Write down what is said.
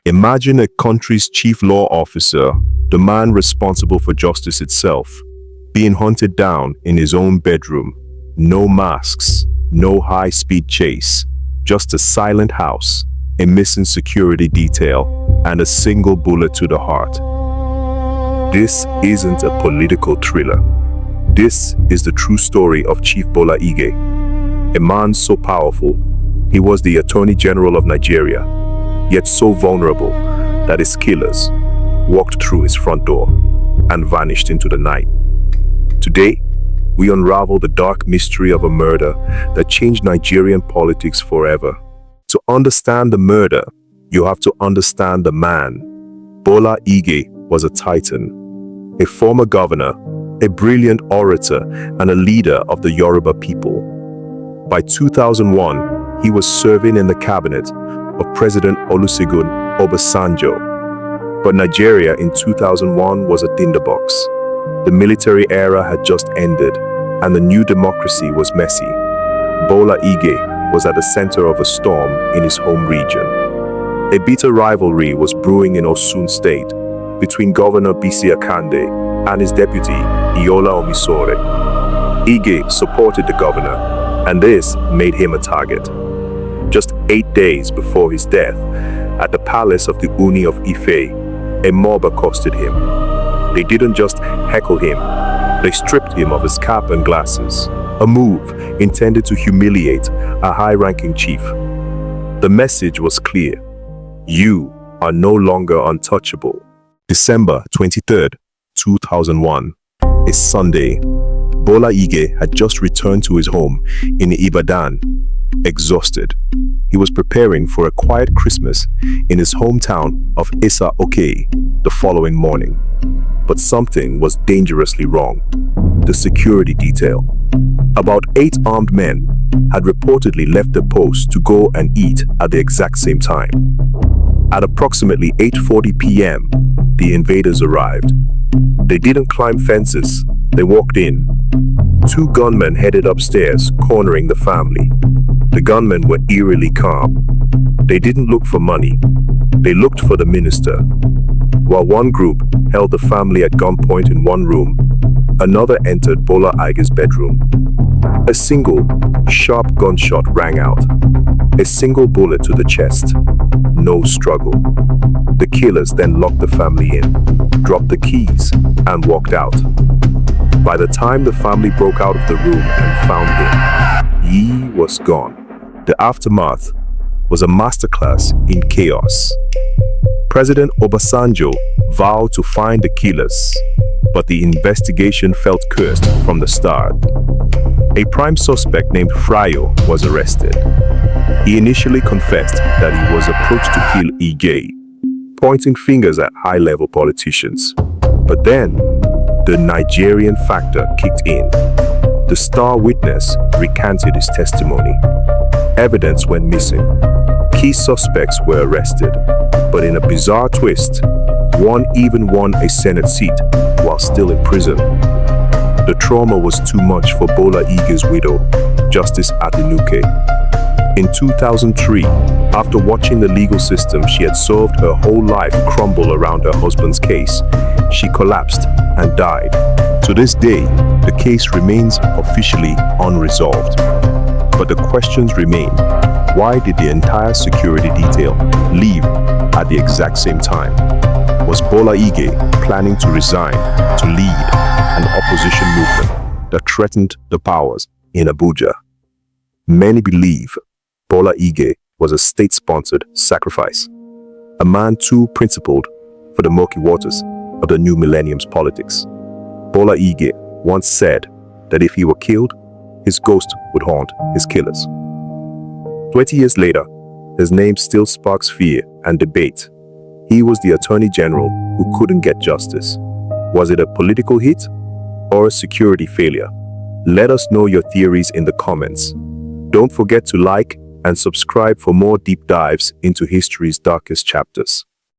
Imagine a country's chief law officer, the man responsible for justice itself, being hunted down in his own bedroom. No masks, no high-speed chase, just a silent house, a missing security detail, and a single bullet to the heart. This isn't a political thriller. This is the true story of Chief Bola Ige, a man so powerful, he was the Attorney General of Nigeria, yet so vulnerable that his killers walked through his front door and vanished into the night. Today, we unravel the dark mystery of a murder that changed Nigerian politics forever. To understand the murder, you have to understand the man. Bola Ige was a titan, a former governor, a brilliant orator, and a leader of the Yoruba people. By 2001, he was serving in the cabinet of President Olusegun Obasanjo. But Nigeria in 2001 was a tinderbox. The military era had just ended, and the new democracy was messy. Bola Ige was at the center of a storm in his home region. A bitter rivalry was brewing in Osun State between Governor Bisi Akande and his deputy, Iola Omisore. Ige supported the governor, and this made him a target. Just 8 days before his death, at the palace of the Uni of Ife, a mob accosted him. They didn't just heckle him, they stripped him of his cap and glasses, a move intended to humiliate a high-ranking chief. The message was clear: you are no longer untouchable. December 23rd, 2001, a Sunday. Bola Ige had just returned to his home in Ibadan, exhausted. He was preparing for a quiet Christmas in his hometown of Issa Oke the following morning. But something was dangerously wrong. The security detail. About 8 armed men had reportedly left the post to go and eat at the exact same time. At approximately 8:40 p.m., the invaders arrived. They didn't climb fences, they walked in. 2 gunmen headed upstairs, cornering the family. The gunmen were eerily calm. They didn't look for money, they looked for the minister. While one group held the family at gunpoint in one room, another entered Bola Ige's bedroom. A single, sharp gunshot rang out. A single bullet to the chest. No struggle. The killers then locked the family in, dropped the keys, and walked out. By the time the family broke out of the room and found him, he was gone. The aftermath was a masterclass in chaos. President Obasanjo vowed to find the killers, but the investigation felt cursed from the start. A prime suspect named Frayo was arrested. He initially confessed that he was approached to kill Ige, pointing fingers at high-level politicians. But then, the Nigerian factor kicked in. The star witness recanted his testimony. Evidence went missing. Key suspects were arrested, but in a bizarre twist, one even won a Senate seat while still in prison. The trauma was too much for Bola Ige's widow, Justice Atinuke. In 2003, after watching the legal system she had served her whole life crumble around her husband's case, she collapsed and died. To this day, the case remains officially unresolved. But the questions remain. Why did the entire security detail leave at the exact same time? Was Bola Ige planning to resign to lead an opposition movement that threatened the powers in Abuja? Many believe Bola Ige was a state-sponsored sacrifice, a man too principled for the murky waters of the new millennium's politics. Bola Ige once said that if he were killed, his ghost would haunt his killers. 20 years later, his name still sparks fear and debate. He was the Attorney General who couldn't get justice. Was it a political hit or a security failure? Let us know your theories in the comments. Don't forget to like and subscribe for more deep dives into history's darkest chapters.